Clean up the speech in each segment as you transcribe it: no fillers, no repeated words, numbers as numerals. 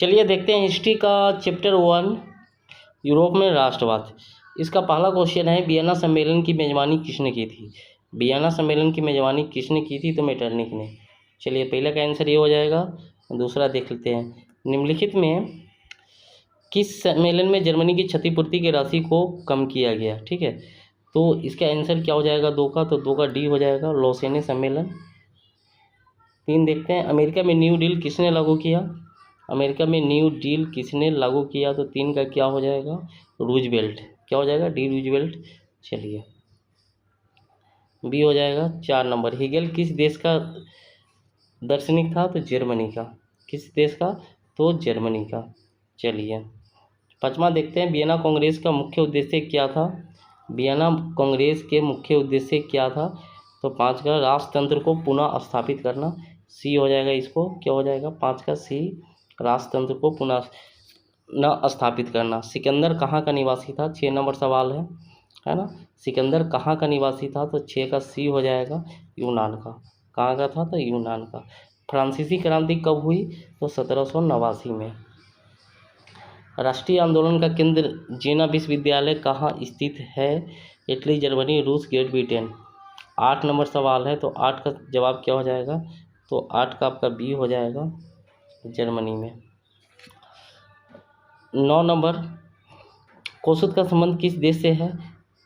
चलिए देखते हैं हिस्ट्री का चैप्टर 1 यूरोप में राष्ट्रवाद। इसका पहला क्वेश्चन है वियना सम्मेलन की मेजबानी किसने की थी। वियना सम्मेलन की मेजबानी किसने की थी? तो मेटरनिख ने। चलिए पहले का आंसर ये हो जाएगा। दूसरा देख लेते हैं, निम्नलिखित में किस सम्मेलन में जर्मनी की क्षतिपूर्ति की राशि को कम किया गया? ठीक है, तो इसका आंसर क्या हो जाएगा? दो का, तो दो का डी हो जाएगा, लौसेने सम्मेलन। 3 देखते हैं, अमेरिका में न्यू डील किसने लागू किया? अमेरिका में न्यू डील किसने लागू किया? तो 3 का क्या हो जाएगा? रूजवेल्ट। क्या हो जाएगा? D Roosevelt. चलिए बी हो जाएगा। 4 नंबर, हिगेल किस देश का दार्शनिक था? तो जर्मनी का। किस देश का? तो जर्मनी का। चलिए 5वां देखते हैं, वियना कांग्रेस का मुख्य उद्देश्य क्या था? वियना कांग्रेस के मुख्य उद्देश्य क्या था? तो 5 का राजतंत्र को पुनः स्थापित करना। सी हो जाएगा। इसको क्या हो जाएगा? 5 का सी, राजतंत्र को पुनः न स्थापित करना। सिकंदर कहाँ का निवासी था? 6 नंबर सवाल है ना। सिकंदर कहाँ का निवासी था? तो 6 का सी हो जाएगा, यूनान का। कहाँ का था? तो यूनान का। फ्रांसीसी क्रांति कब हुई? तो 1789 में। राष्ट्रीय आंदोलन का केंद्र जेना विश्वविद्यालय कहाँ स्थित है? इटली, जर्मनी, रूस, ग्रेट ब्रिटेन। 8 नंबर सवाल है, तो 8 का जवाब क्या हो जाएगा? तो 8 का आपका बी हो जाएगा, जर्मनी में। 9 नंबर, कोसुद का संबंध किस देश से है?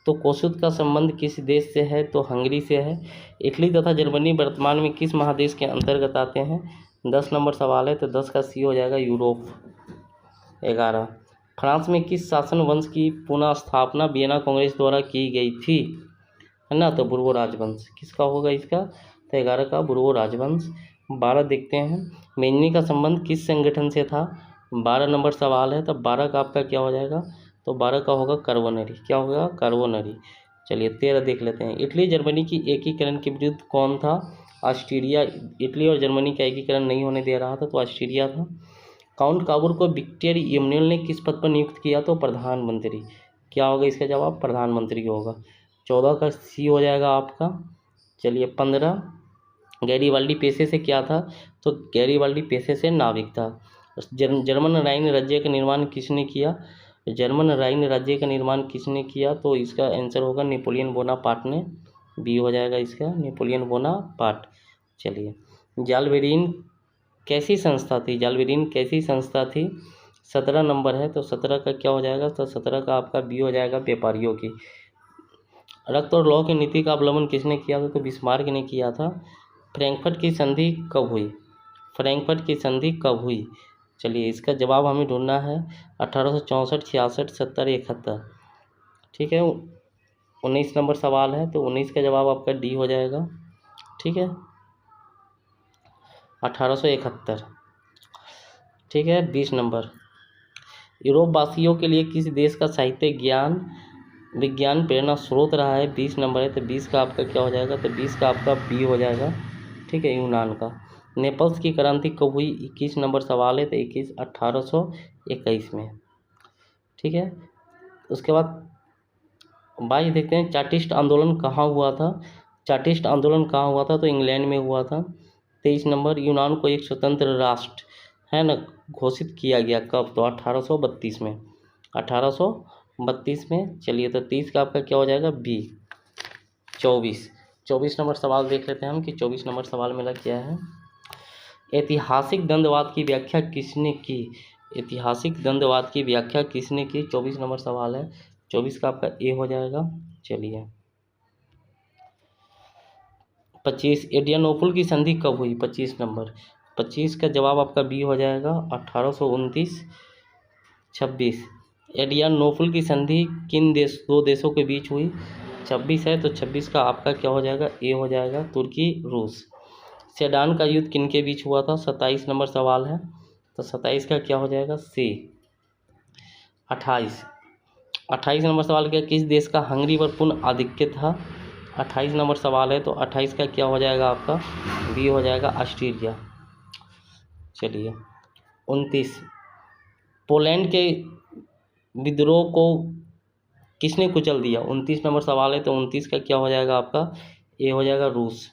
तो कोसुद का संबंध किस देश से है? तो हंगरी से है। इटली तथा जर्मनी वर्तमान में किस महादेश के अंतर्गत आते हैं? 10 नंबर सवाल है, तो 10 का सी हो जाएगा, यूरोप। 11, फ्रांस में किस शासन वंश की पुनः स्थापना वियना कांग्रेस द्वारा की गई थी? है ना, तो बुर्बो राजवंश। किसका होगा इसका? तो 11 का बुर्बो राजवंश। 12 देखते हैं, मेजनी का संबंध किस संगठन से था? 12 नंबर सवाल है, तो 12 का आपका क्या हो जाएगा? तो 12 का होगा कार्बोनरी। क्या होगा? कार्बोनरी। चलिए 13 देख लेते हैं, इटली जर्मनी की एकीकरण के विरुद्ध कौन था? ऑस्ट्रिया। इटली और जर्मनी का एकीकरण नहीं होने दे रहा था, तो ऑस्ट्रिया था। काउंट काबूर को विक्टर इमैनुअल ने किस पद पर नियुक्त किया? तो प्रधानमंत्री। क्या होगा इसका जवाब? प्रधानमंत्री होगा। 14 का सी हो जाएगा आपका। चलिए 15, गैरीबाल्डी पेशे से क्या था? तो गैरीबाल्डी पेशे से नाविक था। जर्मन राइन राज्य का निर्माण किसने किया? जर्मन राइन राज्य का निर्माण किसने किया? तो इसका आंसर होगा नेपोलियन बोनापार्ट ने। बी हो जाएगा इसका, नेपोलियन बोनापार्ट। चलिए जालबेरिन कैसी संस्था थी? जालबेरिन कैसी संस्था थी? 17 नंबर है, तो 17 का क्या हो जाएगा? तो 17 का आपका बी हो जाएगा, व्यापारियों की। रक्त और लौह की नीति का अवलंबन किसने किया था? तो बिस्मार्क ने किया था। फ्रैंकफर्ट की संधि कब हुई? फ्रैंकफर्ट की संधि कब हुई? चलिए इसका जवाब हमें ढूंढना है। 1864, 66, 70, 71। ठीक है, 19 नंबर सवाल है, तो 19 का जवाब आपका डी हो जाएगा। ठीक है, 1871। ठीक है, 20 नंबर, यूरोप वासियों के लिए किस देश का साहित्य विज्ञान प्रेरणा स्रोत रहा है? 20 नंबर है, तो 20 का आपका क्या हो जाएगा? तो 20 का आपका बी हो जाएगा। ठीक है, यूनान का। नेपल्स की क्रांति कब हुई? 21 नंबर सवाल है, तो 21 1821 में। ठीक है, उसके बाद 22 देखते हैं, चार्टिस्ट आंदोलन कहाँ हुआ था? चार्टिस्ट आंदोलन कहाँ हुआ था? तो इंग्लैंड में हुआ था। 23 नंबर, यूनान को एक स्वतंत्र राष्ट्र है ना घोषित किया गया कब? तो 1832 में। 1832 में। चलिए तो 30 का आपका क्या हो जाएगा? बी। 24 नंबर सवाल देख लेते हैं हम कि 24 नंबर सवाल मेरा क्या है। ऐतिहासिक द्वंद्ववाद की व्याख्या किसने की? ऐतिहासिक द्वंद्ववाद की व्याख्या किसने की? 24 नंबर सवाल है, 24 का आपका ए हो जाएगा। चलिए 25, एड्रियानोपल की संधि कब हुई? 25 नंबर। 25 का जवाब आपका बी हो जाएगा, 1829। 26, एड्रियानोपल की संधि किन दो देशों के बीच हुई? 26 है, तो 26 का आपका क्या हो जाएगा? ए हो जाएगा, तुर्की रूस। सेडान का युद्ध किन के बीच हुआ था? 27 नंबर सवाल है, तो 27 का क्या हो जाएगा? सी। 28 नंबर सवाल क्या, किस देश का हंगरी पर पूर्ण आधिक्य था? 28 नंबर सवाल है, तो 28 का क्या हो जाएगा आपका? बी हो जाएगा, ऑस्ट्रिया। चलिए 29, पोलैंड के विद्रोह को किसने कुचल दिया? 29 नंबर सवाल है, तो 29 का क्या हो जाएगा आपका? ए हो जाएगा, रूस।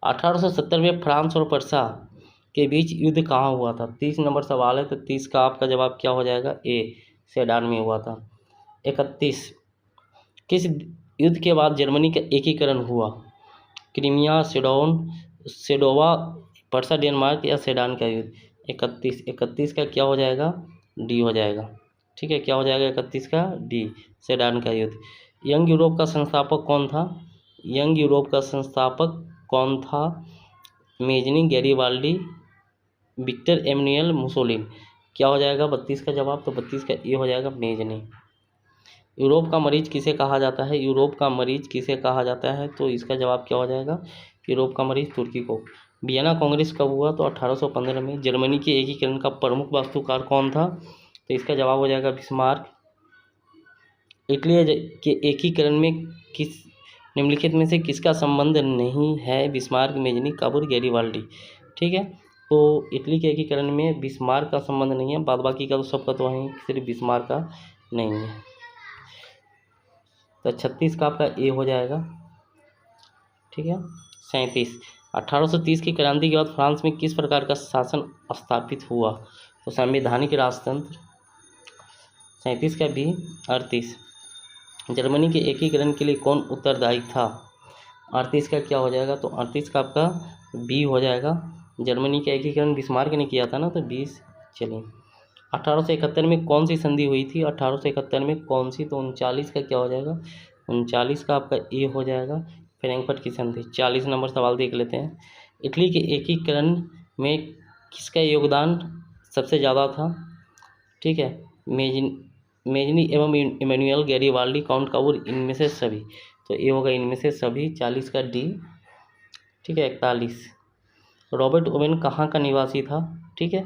1870 में फ्रांस और प्रशा के बीच युद्ध कहाँ हुआ था? 30 नंबर सवाल है, तो 30 का आपका जवाब क्या हो जाएगा? ए, सेडान में हुआ था। 31, किस युद्ध के बाद जर्मनी का एकीकरण हुआ? क्रीमिया, सेडोवा, पर्सा, डेनमार्क या सेडान का युद्ध? 31 का क्या हो जाएगा? डी हो जाएगा। ठीक है, क्या हो जाएगा 31 का? डी, सेडान का युद्ध। यंग यूरोप का संस्थापक कौन था? यंग यूरोप का संस्थापक कौन था? Mazzini, Garibaldi, Victor Emmanuel Mussolini. क्या हो जाएगा 32 का जवाब? तो 32 का ए हो जाएगा, मेजनी। यूरोप का मरीज किसे कहा जाता है? यूरोप का मरीज किसे कहा जाता है? तो इसका जवाब क्या हो जाएगा? यूरोप का मरीज तुर्की को। वियना कांग्रेस कब हुआ? तो 1815 में। जर्मनी के एकीकरण का प्रमुख वास्तुकार कौन था? तो इसका जवाब हो जाएगा बिस्मार्क। इटली के एकीकरण में किस निम्नलिखित में से किसका संबंध नहीं है? Bismarck, Mazzini, काबूर, Garibaldi. ठीक है, तो इटली के एकीकरण में बिस्मार्क का संबंध नहीं है, बाद बाकी का तो सबका तो है, सिर्फ बिस्मार्क का नहीं है। तो 36 का आपका ए हो जाएगा। ठीक है, 37, 1830 की क्रांति के बाद फ्रांस में किस प्रकार का शासन स्थापित हुआ? तो संवैधानिक राजतंत्र। 37 का बी। 38, जर्मनी के एकीकरण के लिए कौन उत्तरदायी था? 38 का क्या हो जाएगा? तो 38 का आपका बी हो जाएगा। जर्मनी का एकीकरण बिस्मार्क ने किया था ना, तो 20। चलिए, 1871 में कौन सी संधि हुई थी? 1871 में कौन सी? तो 39 का क्या हो जाएगा? 39 का आपका ए हो जाएगा, फ्रैंकफर्ट की संधि। 40 नंबर सवाल देख लेते हैं। इटली के एकीकरण में किसका योगदान सबसे ज़्यादा था? ठीक है, मेजनी एवं इमैनुएल, गैरीबाल्डी, काउंट काबूर, इनमें से सभी। तो ये होगा इनमें से सभी। 40 का डी। ठीक है, 41, रॉबर्ट ओवेन कहाँ का निवासी था? ठीक है,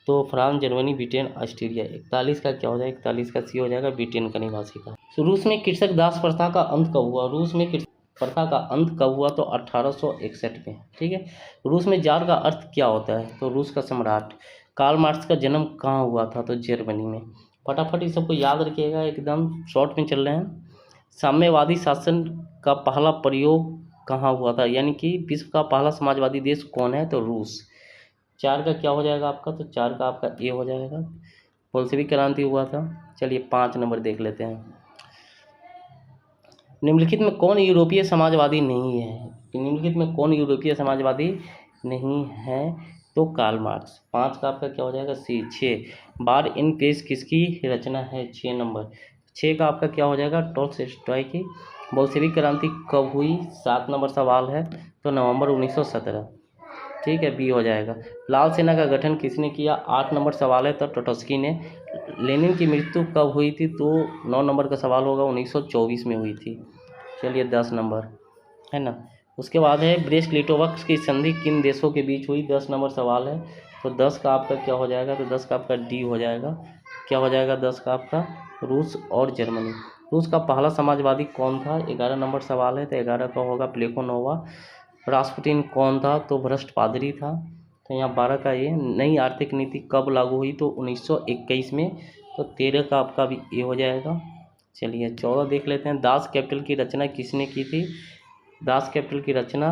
तो फ्रांस, जर्मनी, ब्रिटेन, ऑस्ट्रेलिया। 41 का क्या हो जाएगा? 41 का सी हो जाएगा, ब्रिटेन का निवासी था। तो रूस में कृषक दास प्रथा का अंत कब हुआ? रूस में कृषक प्रथा का अंत कब हुआ? तो 1861 में। ठीक है, रूस में जार का अर्थ क्या होता है? तो रूस का सम्राट। कार्ल मार्क्स का जन्म कहाँ हुआ था? तो जर्मनी में। फटाफट इस सबको याद रखिएगा, एकदम शॉर्ट में चल रहे हैं। साम्यवादी शासन का पहला प्रयोग कहाँ हुआ था? यानी कि विश्व का पहला समाजवादी देश कौन है? तो रूस। 4 का क्या हो जाएगा आपका? तो 4 का आपका ए हो जाएगा, बोल्शेविक क्रांति हुआ था। चलिए 5 नंबर देख लेते हैं। निम्नलिखित में कौन यूरोपीय समाजवादी नहीं है? निम्नलिखित में कौन यूरोपीय समाजवादी नहीं है? तो कार्ल मार्क्स। 5 का आपका क्या हो जाएगा? सी। 6, बार इन पेज किसकी रचना है? 6 नंबर। 6 का आपका क्या हो जाएगा? टॉल्स्टॉय की। बोल्शेविक क्रांति कब हुई? 7 नंबर सवाल है, तो नवंबर 1917। ठीक है, बी हो जाएगा। लाल सेना का गठन किसने किया? 8 नंबर सवाल है, तो ट्रोट्स्की ने। लेनिन की मृत्यु कब हुई थी? तो 9 नंबर का सवाल होगा, 1924 में हुई थी। चलिए 10 नंबर है ना। उसके बाद है ब्रेस्ट-लिटोव की संधि किन देशों के बीच हुई? 10 नंबर सवाल है, तो 10 का आपका क्या हो जाएगा? तो 10 का आपका डी हो जाएगा। क्या हो जाएगा 10 का आपका? रूस और जर्मनी। रूस का पहला समाजवादी कौन था? 11 नंबर सवाल है, तो 11 का होगा प्लेखोनोवा। रास्पुटिन कौन था? तो भ्रष्ट पादरी था। तो यहाँ 12 का ये। नई आर्थिक नीति कब लागू हुई? तो 1921 में। तो 13 का आपका भी ए हो जाएगा। चलिए 14 देख लेते हैं। दास कैपिटल की रचना किसने की थी? दास कैपिटल की रचना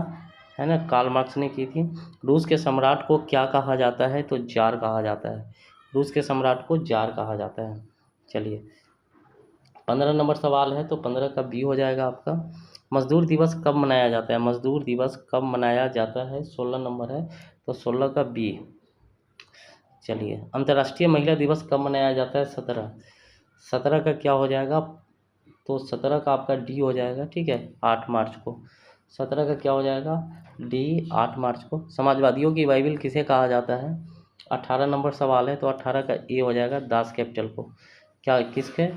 है ना, कार्ल मार्क्स ने की थी। रूस के सम्राट को क्या कहा जाता है? तो जार कहा जाता है। रूस के सम्राट को जार कहा जाता है। चलिए 15 नंबर सवाल है, तो 15 का बी हो जाएगा आपका। मजदूर दिवस कब मनाया जाता है? मजदूर दिवस कब मनाया जाता है? 16 नंबर है, तो 16 का बी। चलिए अंतर्राष्ट्रीय महिला दिवस कब मनाया जाता है? 17। 17 का क्या हो जाएगा? तो 17 का आपका डी हो जाएगा। ठीक है, 8 मार्च को। 17 का क्या हो जाएगा? डी, 8 मार्च को। समाजवादियों की बाइबिल किसे कहा जाता है? 18 नंबर सवाल है, तो 18 का ए हो जाएगा, दास कैपिटल को। क्या किसके?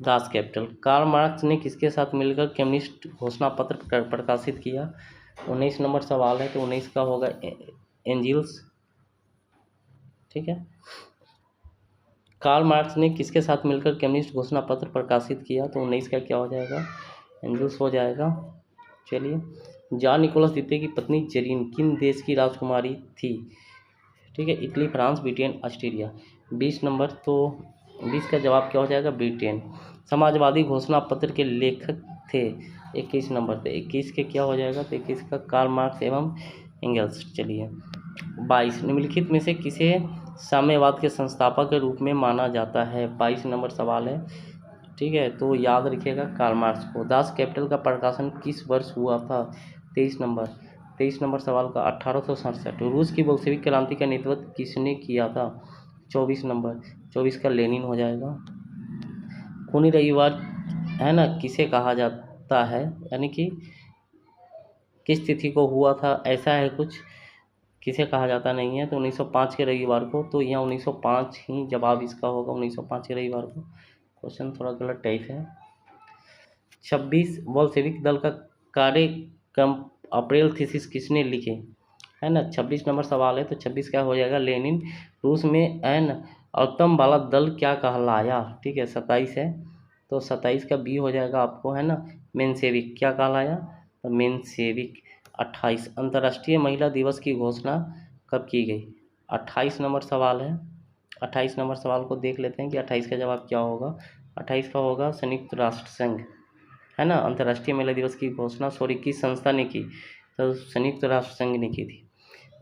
Das Kapital. कार्ल मार्क्स ने किसके साथ मिलकर कम्युनिस्ट घोषणा पत्र प्रकाशित किया? 19 नंबर सवाल है, तो 19 का होगा एंजिल्स। ठीक है, कार्ल मार्क्स ने किसके साथ मिलकर कम्युनिस्ट घोषणा पत्र प्रकाशित किया? तो 19 का क्या हो जाएगा? एंजिल्स हो जाएगा। चलिए, जॉन निकोलस द्वितीय की पत्नी जेरीन किन देश की राजकुमारी थी? ठीक है, Italy, France, Britain, Australia. 20 number, तो 20 का जवाब क्या हो जाएगा? ब्रिटेन। समाजवादी घोषणा पत्र के लेखक थे? 21 नंबर पे। 21 के क्या हो जाएगा? तो 21 का कार्ल मार्क्स एवं एंगल्स। चलिए 22 निम्नलिखित में से किसे साम्यवाद के संस्थापक के रूप में माना जाता है? 22 नंबर सवाल है। ठीक है, तो याद रखिएगा कार्ल मार्क्स को। दास कैपिटल का प्रकाशन किस वर्ष हुआ था? 23 नंबर सवाल का 1867। रूस की बोल्शेविक क्रांति का नेतृत्व किसने किया था? 24 का लेनिन हो जाएगा। खूनी रविवार है ना किसे कहा जाता है, यानी कि किस तिथि को हुआ था, ऐसा है कुछ, किसे कहा जाता नहीं है, तो 1905 के रविवार को। तो यहाँ 1905 ही जवाब इसका होगा, 1905 के रविवार को। क्वेश्चन थोड़ा गलत टाइप है। 26 बोल्शेविक दल का कार्यक्रम अप्रैल थीसिस किसने लिखे? है ना, 26 नंबर सवाल है, तो 26 क्या हो जाएगा? लेनिन। रूस में एन उत्तम वाला दल क्या कहलाया? ठीक है, 27 है, तो 27 का बी हो जाएगा आपको, है ना, मेंशेविक। क्या कहलाया? तो मेंशेविक। 28 अंतर्राष्ट्रीय महिला दिवस की घोषणा कब की गई? 28 नंबर सवाल है। 28 नंबर सवाल को देख लेते हैं कि 28 का जवाब क्या होगा। 28 का होगा संयुक्त राष्ट्र संघ, है ना। अंतर्राष्ट्रीय महिला दिवस की घोषणा सॉरी किस संस्था ने की? तो संयुक्त राष्ट्र संघ ने की थी।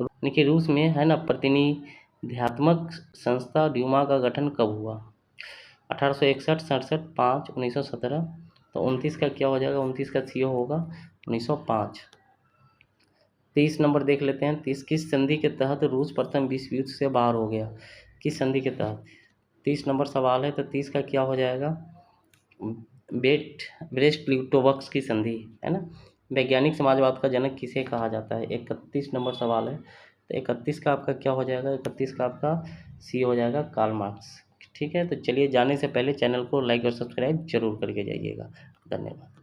देखिए रूस में, है ना, प्रतिनिधित्वात्मक संस्था ड्यूमा का गठन कब हुआ? 1861, 67, 5, 1917। तो 29 का क्या हो जाएगा? 29 का सी होगा 1905। 30 नंबर देख लेते हैं। 30 किस संधि के तहत रूस प्रथम विश्व युद्ध से बाहर हो गया? किस संधि के तहत? 30 नंबर सवाल है, तो 30 का क्या हो जाएगा? ब्रेस्ट लिटोवस्क की संधि, है ना। वैज्ञानिक समाजवाद का जनक किसे कहा जाता है? 31 नंबर सवाल है, तो 31 का आपका क्या हो जाएगा? 31 का आपका सी हो जाएगा कार्ल मार्क्स। ठीक है, तो चलिए जाने से पहले चैनल को लाइक और सब्सक्राइब जरूर करके जाइएगा। धन्यवाद।